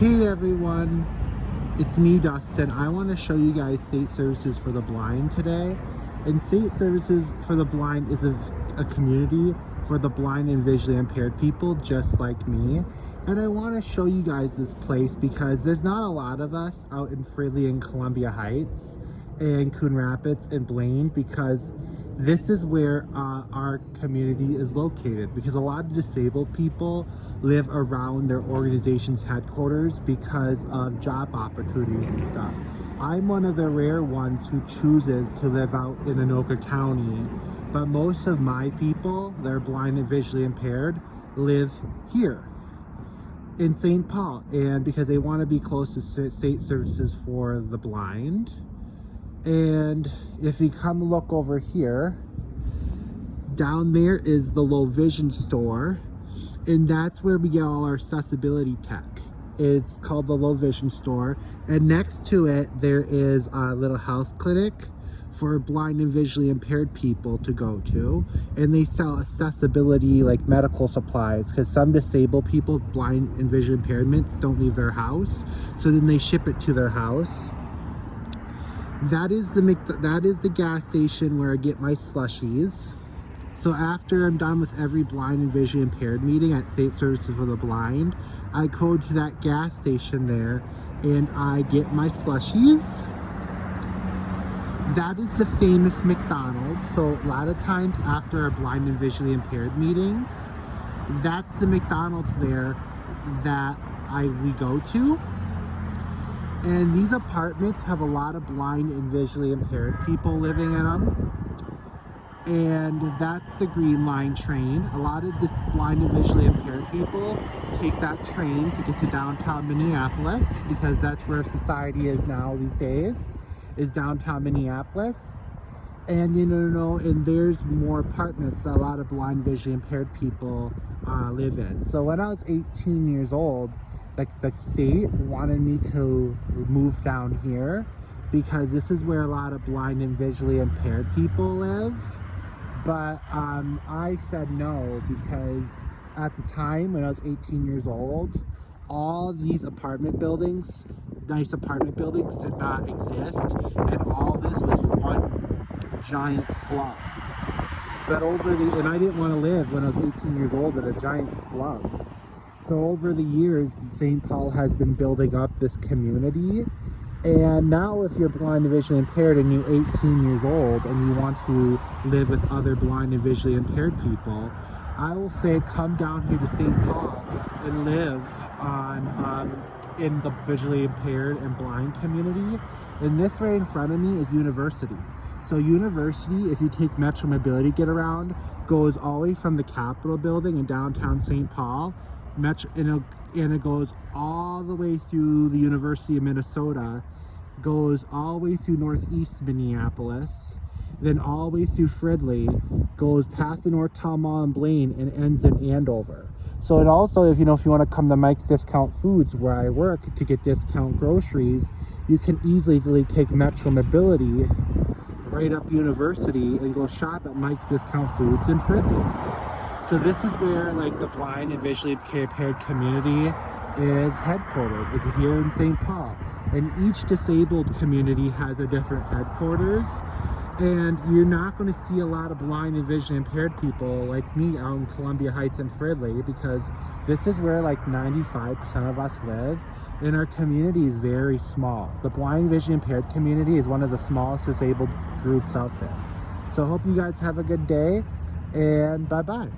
Hey everyone, it's me Dustin. I want to show you guys State Services for the Blind today. And State Services for the Blind is a community for the blind and visually impaired people just like me. And I want to show you guys this place because there's not a lot of us out in Fridley and Columbia Heights and Coon Rapids and Blaine, because this is where our community is located, because a lot of disabled people live around their organization's headquarters because of job opportunities and stuff. I'm one of the rare ones who chooses to live out in Anoka County, but most of my people that are blind and visually impaired live here in St. Paul, and because they want to be close to State Services for the Blind. And if you come look over here, down there is the Low Vision store, and that's where we get all our accessibility tech. It's called the Low Vision store, and next to it there is a little health clinic for blind and visually impaired people to go to, and they sell accessibility like medical supplies, because some disabled people, blind and visually impairments, don't leave their house, so then they ship it to their house. That is the gas station where I get my slushies. So after I'm done with every blind and visually impaired meeting at State Services for the Blind, I go to that gas station there and I get my slushies. That is the famous McDonald's. So a lot of times after our blind and visually impaired meetings, that's the McDonald's there that we go to. And these apartments have a lot of blind and visually impaired people living in them. And that's the Green Line train. A lot of this blind and visually impaired people take that train to get to downtown Minneapolis, because that's where society is now these days, is downtown Minneapolis. And and there's more apartments that a lot of blind visually impaired people live in. So when I was 18 years old, like the state wanted me to move down here because this is where a lot of blind and visually impaired people live. But I said no, because at the time when I was 18 years old, all these apartment buildings, nice apartment buildings, did not exist, and all this was one giant slum. But and I didn't want to live when I was 18 years old in a giant slum. So over the years, St. Paul has been building up this community, and now if you're blind and visually impaired and you're 18 years old and you want to live with other blind and visually impaired people, I will say come down here to St. Paul and live in the visually impaired and blind community. And this right in front of me is University. So University, if you take Metro Mobility Get Around, goes all the way from the Capitol building in downtown St. Paul, and it goes all the way through the University of Minnesota, goes all the way through northeast Minneapolis, then all the way through Fridley, goes past the North Town Mall and Blaine, and ends in Andover. So it also, if you want to come to Mike's Discount Foods where I work to get discount groceries, you can easily take Metro Mobility right up University and go shop at Mike's Discount Foods in Fridley. So this is where the blind and visually impaired community is headquartered, is here in St. Paul. And each disabled community has a different headquarters. And you're not going to see a lot of blind and visually impaired people like me out in Columbia Heights and Fridley, because this is where 95% of us live, and our community is very small. The blind and visually impaired community is one of the smallest disabled groups out there. So I hope you guys have a good day, and bye-bye.